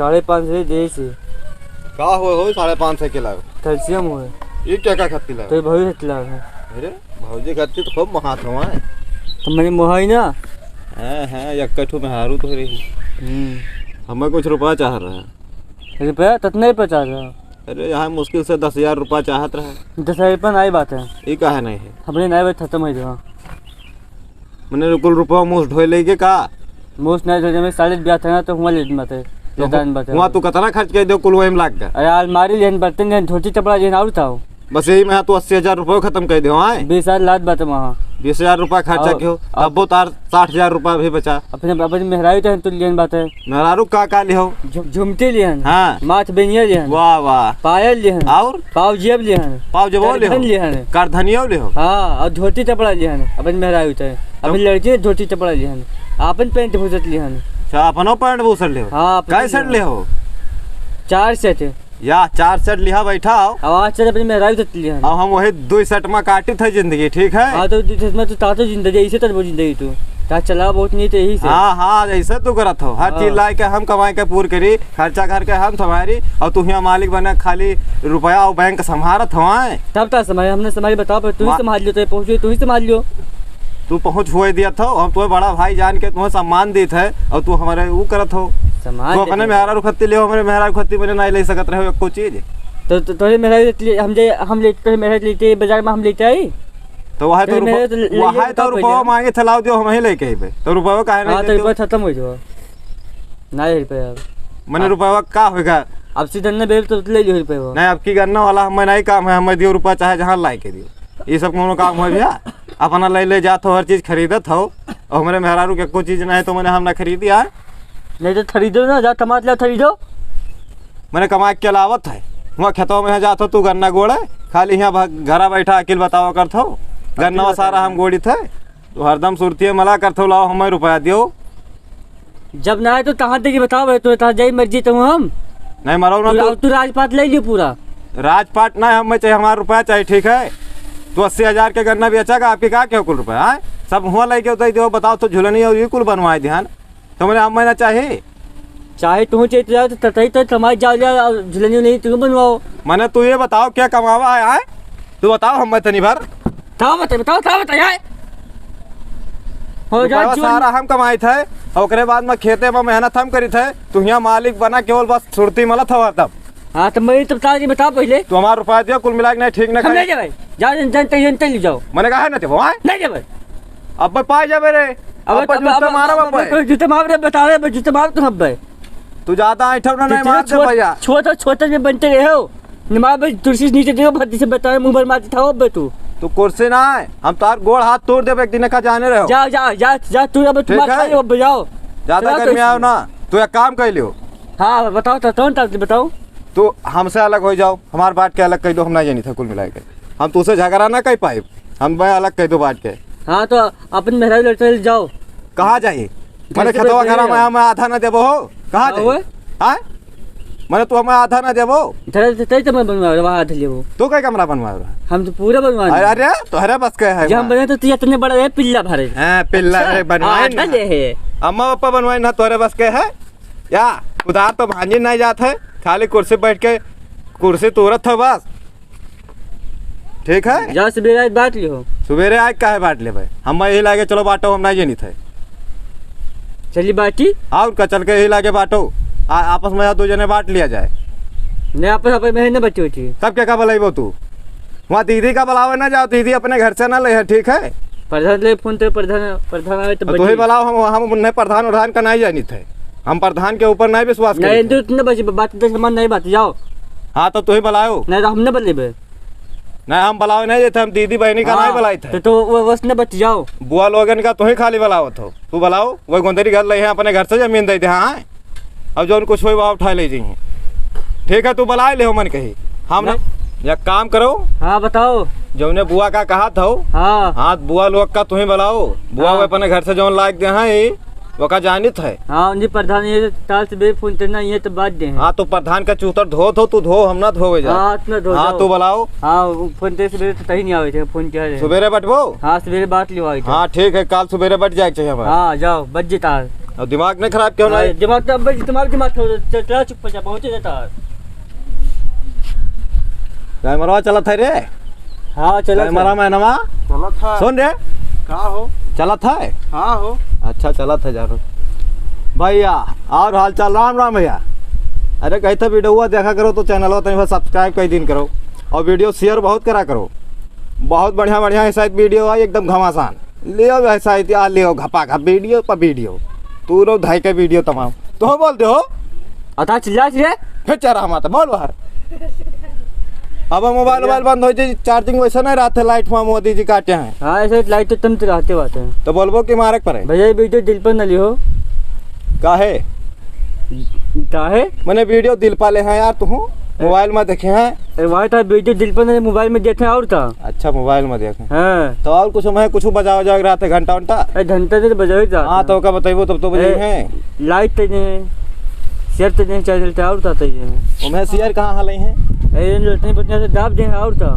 550 दे से का हो 550 के लाग कैल्शियम हो ये क्या खत्ती लाग तो भाई खत्ती लाग है। अरे भौजी खत्ती तो खूब महात हुआ है तो मैंने मोहाई ना हाँ यक्कठू में हारू तो रही हमें कुछ रुपया चाह रहा है रुपया ततना ही 50। अरे यहाँ मुश्किल से 10,000 रुपया चाहत रहा 10,000 रुपया नई बात है ये कहा नहीं है अपने नए बात खत्म हो जाओ मैंने कुल रुपया मुँह ढोए लेके का मोस्ट नहीं धोने में 40 था ना तो हुआ लेट मत है वहाँ तू कितना खर्च कर दो कुल वही में लाग गया। अरे अलमारी लेन बर्तन लेन धोती कपड़ा लेन और था बस यही में तू 80,000 रुपये खत्म कर दो। 20,000 लात बात वहाँ 20,000 रुपया खर्चा क्यों अब वो तार 60,000 रुपया भी बचा अपने मेहराई तो लेन बात है मेहरारू का लिहो झुमटे लिहन हाँ माथ बेनिया लिहन वाह वाह पायल लिहन और पाव जेब लिहन पाव जेब लिहन करधनिया लिहो हाँ और धोती कपड़ा लिहन अपन मेहराई है अपनी लड़की धोती कपड़ा लिहन अपन पैंट भूसत लिहन अच्छा अपनो पैंट भूसत लिहो हाँ कै सेट लिहो 4 सेट या 4 सेट लिहा बैठा हो आवाज से अपनी मेहराई होती लिहन अब हम वही 2 सेट में काटी थे जिंदगी ठीक है। हाँ तो तातो जिंदगी ऐसे तो जिंदगी तू ता चला बहुत नहीं तो यही से हाँ ऐसे तू करत हो हर चीज ला के हम कमाए के पूर करी खर्चा घर के हम तुम्हारी और तू यहाँ मालिक बने खाली रुपया और बैंक संभारत हो तब तक समाज हमने समाज बताओ तू ही संभाल लियो तो पहुँचो तू ही संभाल लियो तू पहुँच हुए दिया था हम तुम्हें बड़ा भाई जान के तुम्हें सम्मान दी थे और तू हमारे वो करत हो तो अपने मेहरा रुखत्ती ले हमारे मेहरा रुखत्ती मैंने नहीं ले सकत रहे कोई चीज तो तोरे मेहरा हम लेते मेहरा लेते बाजार में हम लेते आई तो वहाँ तो रुपया मांगे थलाव दियो हम ही लेके आई पे तो रुपया काहे नहीं तो रुपया खत्म हो जाओ नहीं रुपया मैंने रुपया का होगा अब सीधन ने बेल तो ले लियो रुपया नहीं अब की गन्ना वाला हमें नहीं काम है हमें दियो रुपया चाहे जहाँ लाई के दियो ये सब कोनो काम हो भैया अपना ले जात हो हर चीज खरीदत हो और हमारे मेहरारू के कोई चीज नहीं तो मैंने हमने खरीदी यार नहीं तो खरीदो ना जा टमाटर खरीदो मैंने कमा के लावत है वहाँ खेतों में जात हो तू गन्ना गोड़े खाली यहाँ घरा बैठा अकेल बताओ करत हो गन्ना सारा हम गोड़ी थे तो हरदम सुरती मला करते लाओ हमें रुपया दियो जब ना है तो कहाँ देखिए बताओ तो जाई मर्जी तो हम नहीं मरो ना तू राजपाट ले लियो पूरा राजपाट ना हमें चाहिए हमारा रुपया चाहिए ठीक है तो 80,000 के गन्ना बेचेगा आपके क्या क्या कुल रुपया है सब हुआ लेके उतर दो बताओ तो झुलनी और ये कुल बनवाए ध्यान तो मैंने हम महीना चाहे तू चाहिए तो तही तो कमाई जाओ झुलनी नहीं तू बनवाओ मैंने तू ये बताओ क्या कमावा है तू बताओ हम तनी भर बताओ सारा हम कमाई थे और बाद में खेते में मेहनत हम करी थे तू यहाँ मालिक बना केवल बस सुरती मला था तब हाँ तो मैं तो बताओ पहले तो हमारा रुपया दिया कुल मिला नहीं ठीक नहीं जाए जानते ले जाओ मैंने कहा ना नहीं जाए अब पाए जाबे रे अब जूते मारा जूते मार बता रहे जूते मार तुम अब तू ज्यादा ऐठा ना नहीं मार दे भैया छोटा में बनते रहे हो नमाज तुलसी नीचे देखो भद्दी से बता मुंह भर मारती था अब तू कुर्सी ना है हम तार गोड़ हाथ तोड़ दे एक दिन का जाने रहो जा तू अब जाओ ज्यादा गर्मी आओ ना तू एक काम कर लियो हाँ बताओ तो बताओ तो हमसे अलग हो जाओ हमारे बात के अलग कह दो हम ना जानी था कुल मिला के हम तुझसे झगड़ा ना कह पाए हम मैं अलग कह दो बात के हाँ तो अपन मेहरा लड़ते जाओ कहाँ जाइए मैंने खेतवा घर में हमें आधा ना देबो हो कहाँ जाइए हाँ मैंने तू हमें आधा ना देबो तो मैं बनवा वहाँ आधा लेबो तू क्या कमरा बनवा रहा हम तो पूरा बनवा अरे तो हरे बस के है हम बने तो तू इतने बड़ा है पिल्ला भरे हां पिल्ला रे बनवाए ना अम्मा पापा बनवाए ना तोरे बस के है या उधार तो भांजी नहीं जात है खाली कुर्सी बैठ के कुर्सी तोड़त हो बस ठीक है जा सवेरे बांट लियो सवेरे आज काहे बांट ले भाई हम यही लागे चलो बांटो हम नहीं जानी थे चली बाटी और का चल के यही लागे बांटो आपस में दो जने बांट लिया जाए नहीं आपस में न बची होती तब क्या बुलाइबो तू वहाँ दीदी का बुलावे ना जाओ दीदी अपने घर से ना ले ठीक है प्रधान ले फोन तो प्रधान आए तो ही बुलाओ हम नहीं प्रधान का नहीं जानी थे हम प्रधान के ऊपर नहीं विश्वास नहीं बात नहीं बात जाओ हाँ तो तू ही बुलाओ नहीं तो हम न बदलेबे नहीं हम बुलाओ नहीं देते हम दीदी बहनी का नहीं बुलाई थे तो वो बस न बच जाओ बुआ लोगन का तू ही खाली बुलाओ तो तू बुलाओ वही गोंदरी घर ले अपने घर से जमीन दे दे हाँ अब जो कुछ हुई वहाँ उठा ले जाइए ठीक है तू बुला ले हो मन कही हम ना या काम करो हाँ बताओ जो ने बुआ का कहा था हाँ बुआ लोग का तुम्हें बुलाओ बुआ वो अपने घर से जो लायक दे हाँ वो का जानित है हाँ उन्हीं प्रधान ये ताल से बे फोन करना ये तो बात दे हाँ तो प्रधान का चूतर धो तू धो हम ना धोवे जा हाँ तू बुलाओ हाँ फोन से सवेरे तो तही नहीं आवे थे फोन क्या है सवेरे बटबो हाँ सवेरे बात लियो आई हाँ ठीक है कल सवेरे बट जाए चाहिए हाँ जाओ बज तार और दिमाग नहीं खराब क्यों नहीं? दिमाग तो अब तुम्हारा दिमाग चला चुप पर जा पहुंचे जाता है। कैमरा चला था रे? हाँ चला कैमरा मैनवा चला था। सुन रे, का हो? चला था? हाँ हो। अच्छा चला था जरूर भैया। और हाल चाल? राम राम भैया। अरे कहते वीडियो हुआ देखा करो तो चैनल हो तो सब्सक्राइब कई दिन करो और वीडियो शेयर बहुत करा करो। बहुत बढ़िया बढ़िया ऐसा वीडियो है एकदम घमासान। लियो ऐसा आ लियो घपा घप वीडियो पर वीडियो तू रो धाई के वीडियो तमाम तो बोलते हो अता चिल्ला रे फिर चारा माता बोल बाहर। अब मोबाइल बंद हो जाए चार्जिंग वैसा नहीं रहते लाइट में मोदी जी काटे हैं। हाँ ऐसे लाइट तो तुम तो रहते बात है तो बोलबो कि मारे पर भैया ये वीडियो दिल पर न लियो। काहे काहे मैंने वीडियो दिल पाले हैं यार तू मोबाइल में देखे हैं? अरे वही था वीडियो दिल पर नहीं मोबाइल में देखे और था। अच्छा मोबाइल में देखे हाँ तो और कुछ मैं कुछ बजा रहा था घंटा वंटा? अरे घंटा से बजा ही हाँ तो क्या बताइबो तब तो बजे हैं। लाइट तो नहीं शेयर तो नहीं चैनल था और था ये मैं शेयर कहाँ हाल हैं? अरे लटने बटने से दाब दे और था।